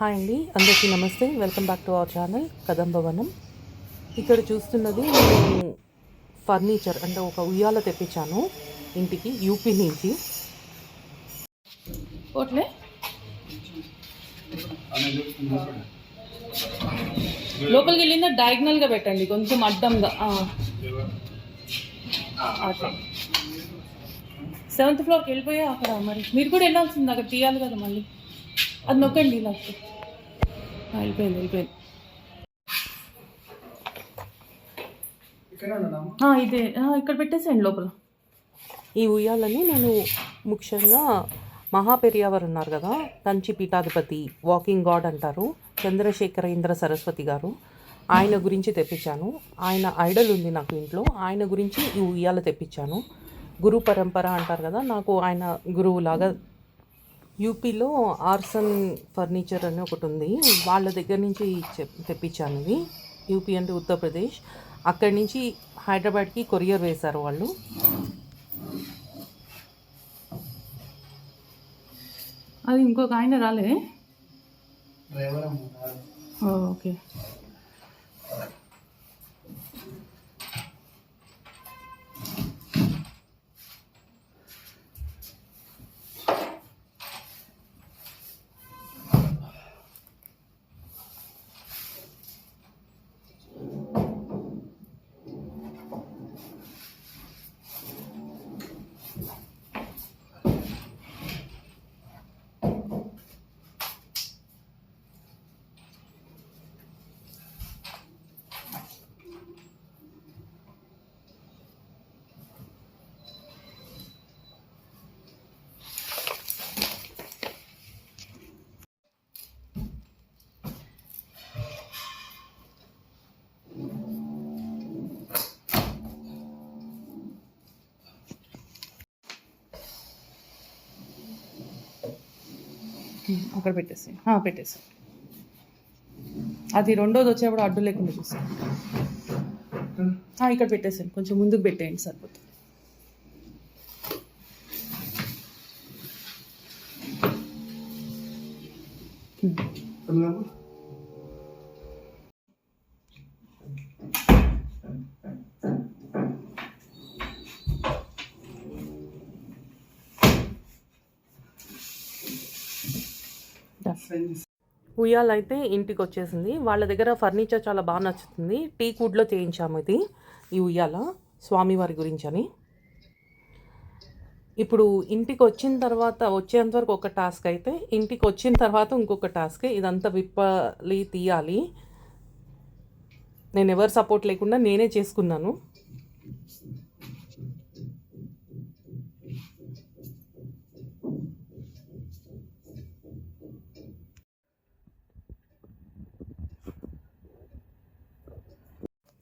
Hi అండి, అందరికీ నమస్తే. Welcome back to our channel Kadambavanam. ఇక్కడ చూస్తున్నది నేను ఫర్నిచర్ అంటే ఒక ఉయ్యాల తెప్పించాను ఇంటికి యూపీ నుంచి. ఓట్లే లోపలికి వెళ్ళిందా డయాగ్నల్గా పెట్టండి, కొంచెం అడ్డంగా. 7th ఫ్లోర్కి వెళ్ళిపోయా అక్కడ. మరి మీరు కూడా వెళ్ళాల్సింది, అక్కడ తీయాలి కదా మళ్ళీ. అది నొక్కండి నాకు. వెళ్ళిపోయింది. ఇదే ఇక్కడ పెట్టేసేయండి లోపల. ఈ ఉయ్యాలని నేను ముఖ్యంగా మహాపెరియావర్ ఉన్నారు కదా, కంచి పీఠాధిపతి, వాకింగ్ గాడ్ అంటారు, చంద్రశేఖరేంద్ర సరస్వతి గారు, ఆయన గురించి తెప్పించాను. ఆయన ఐడల్ ఉంది నాకు ఇంట్లో, ఆయన గురించి ఈ ఉయ్యాల తెప్పించాను. గురు పరంపర అంటారు కదా, నాకు ఆయన గురువులాగా. యూపీలో ఆర్సన్ ఫర్నిచర్ అని ఒకటి ఉంది, వాళ్ళ దగ్గర నుంచి తెప్పించాను ఇది. యూపీ అంటే ఉత్తరప్రదేశ్. అక్కడి నుంచి హైదరాబాద్కి కొరియర్ వేశారు వాళ్ళు. అది ఇంకొక ఆయన రాలే. ఓకే. అక్కడ పెట్టేసి అది రెండోది వచ్చేప్పుడు అడ్డు లేకుండా చూసాను. ఇక్కడ పెట్టేసాను, కొంచెం ముందుకు పెట్టేయండి సరిపోతుంది. ఉయ్యాల అయితే ఇంటికి వచ్చేసింది. వాళ్ళ దగ్గర ఫర్నిచర్ చాలా బాగా నచ్చుతుంది. టీక్ వుడ్లో చేయించాము ఇది, ఈ ఉయ్యాల స్వామివారి గురించి అని. ఇప్పుడు ఇంటికి వచ్చిన తర్వాత వచ్చేంతవరకు ఒక టాస్క్ అయితే, ఇంటికి వచ్చిన తర్వాత ఇంకొక టాస్క్. ఇదంతా విప్పాలి, తీయాలి. నేను ఎవరు సపోర్ట్ లేకుండా నేనే చేసుకున్నాను.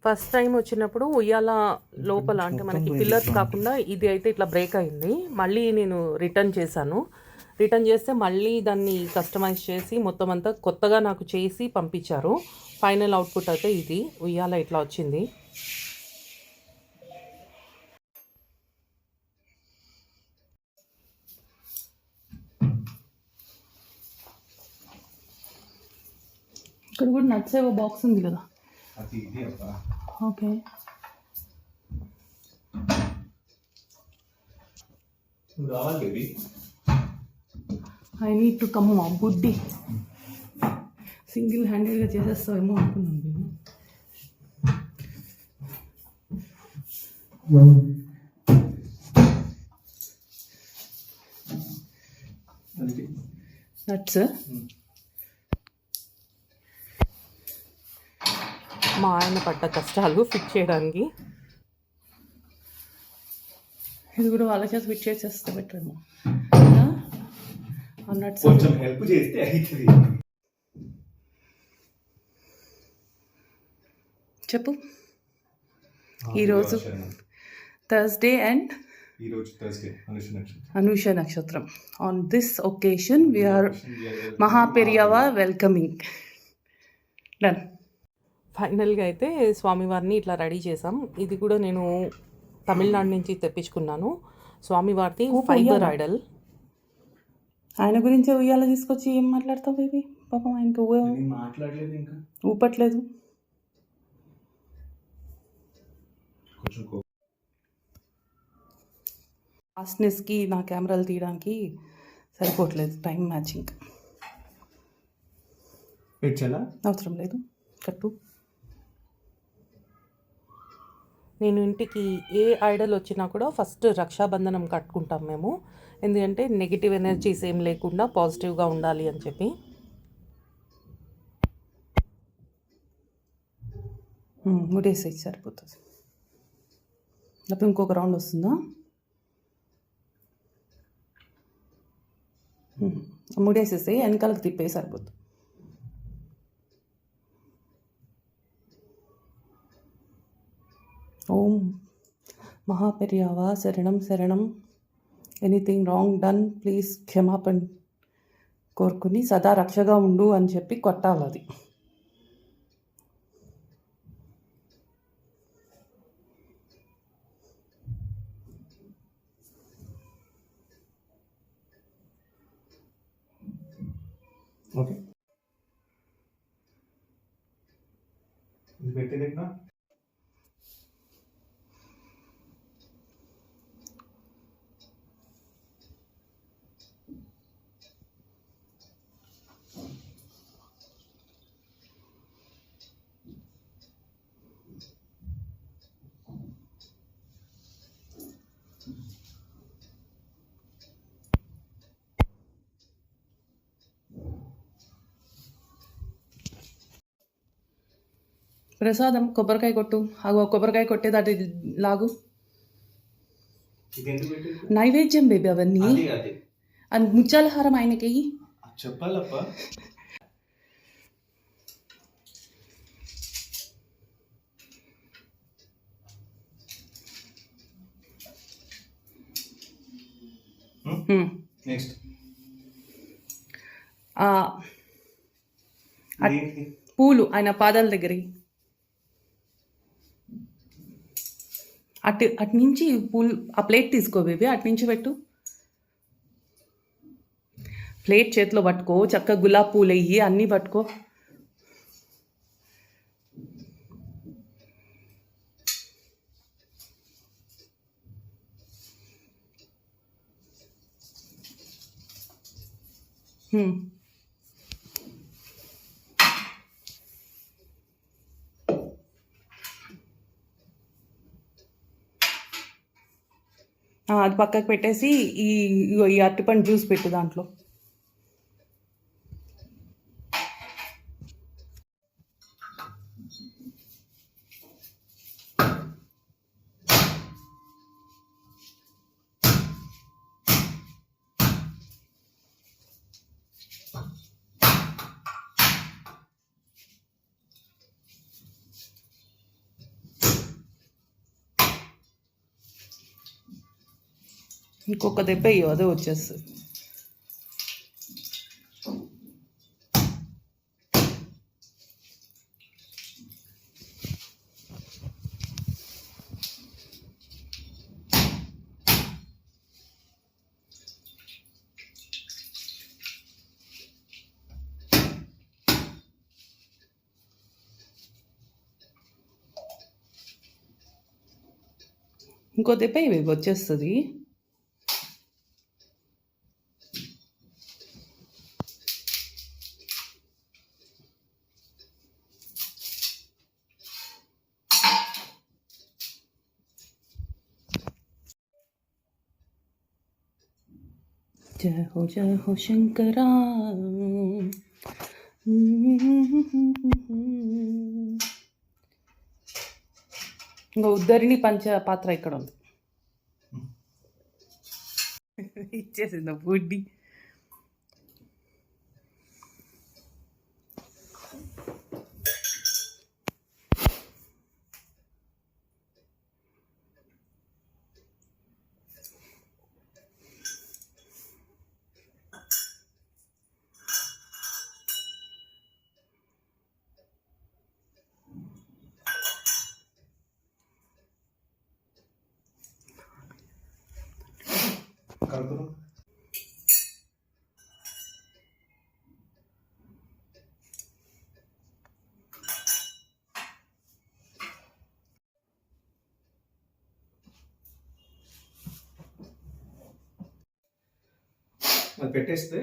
ఫస్ట్ టైం వచ్చినప్పుడు ఉయ్యాల లోపల అంటే మనకి పిల్లర్స్ కాకుండా ఇది అయితే ఇట్లా బ్రేక్ అయింది. మళ్ళీ నేను రిటర్న్ చేశాను. రిటర్న్ చేస్తే మళ్ళీ దాన్ని కస్టమైజ్ చేసి మొత్తం అంతా కొత్తగా నాకు చేసి పంపించారు. ఫైనల్ అవుట్పుట్ అయితే ఇది ఉయ్యాల ఇట్లా వచ్చింది. ఇక్కడ కూడా నట్స్ ఏవో బాక్స్ ఉంది కదా. Okay. I need to come మా బుడ్డి. సింగిల్ హ్యాండెడ్గా చేసేస్తావేమో అనుకున్నాను నేను. నట్స్ మా ఆయన పడ్డ కష్టాలు ఫిట్ చేయడానికి. ఇది కూడా వాళ్ళ చేసి ఫిట్ చేసేస్తే బెటరేమో అన్నట్టు. కొంచెం హెల్ప్ చేస్తే అవుతుంది. చెప్పు. ఈరోజు థర్స్డే అండ్ అనూష నక్షత్రం. On this occasion we are Mahaperiyava welcoming. Done. ఫైనల్గా అయితే స్వామివారిని ఇట్లా రెడీ చేసాం. ఇది కూడా నేను తమిళనాడు నుంచి తెప్పించుకున్నాను. స్వామివారిది ఫైబర్ ఐడల్. ఆయన గురించి ఉయ్యాల తీసుకొచ్చి ఏం మాట్లాడతావు బేబీ? పాపం ఆయనకి మాట్లాడలేదు, ఇంకా ఊపట్లేదు. కొంచెం ఫాస్ట్నెస్కి నా కెమెరాలు తీయడానికి సరిపోవట్లేదు టైం మ్యాచింగ్. పెట్టాలా? అవసరం లేదు, కట్టు. నేను ఇంటికి ఏ ఐడల్ వచ్చినా కూడా ఫస్ట్ రక్షాబంధనం కట్టుకుంటాం మేము. ఎందుకంటే నెగిటివ్ ఎనర్జీస్ ఏం లేకుండా పాజిటివ్గా ఉండాలి అని చెప్పి. ముడేసి సరిపోతుంది. అప్పుడు ఇంకొక రౌండ్ వస్తుందా? ముడేసేసి వెనకాలకు తిప్పేసి సరిపోతుంది. ఓం మహాపెరియావా శరణం శరణం. ఎనీథింగ్ రాంగ్ డన్ ప్లీజ్ క్షమాపణ కోరుకుని సదా రక్షగా ఉండు అని చెప్పి కొట్టాలి అది. ఓకే, పెట్టేదా? ప్రసాదం కొబ్బరికాయ కొట్టు. అగో కొబ్బరికాయ కొట్టేది అది లాగు. నైవేద్యం బేబీ అవన్నీ. అది ముత్యాలహారం ఆయనకి చెప్పాలప్ప. నెక్స్ట్ పూలు ఆయన పాదాల దగ్గర అటు నుంచి పూలు. ఆ ప్లేట్ తీసుకో బేబీ, అటు నుంచి పెట్టు. ప్లేట్ చేతిలో పట్టుకో, చక్కగా గులాబీ పూలు వెయ్యి, అన్నీ పట్టుకో. అది పక్కకు పెట్టేసి ఈ అరటిపండు జ్యూస్ పెట్టు దాంట్లో. ఇంకొక దెబ్బ అయ్యో అదే వచ్చేస్తుంది. ఇంకో దెబ్బ ఇవి వచ్చేస్తుంది. జయ హో శంకరా. ఇంకా ఉద్దరిని పంచ పాత్ర ఇక్కడ ఉంది. ఇచ్చేసింది బుడ్డి. అది పెట్టేస్తే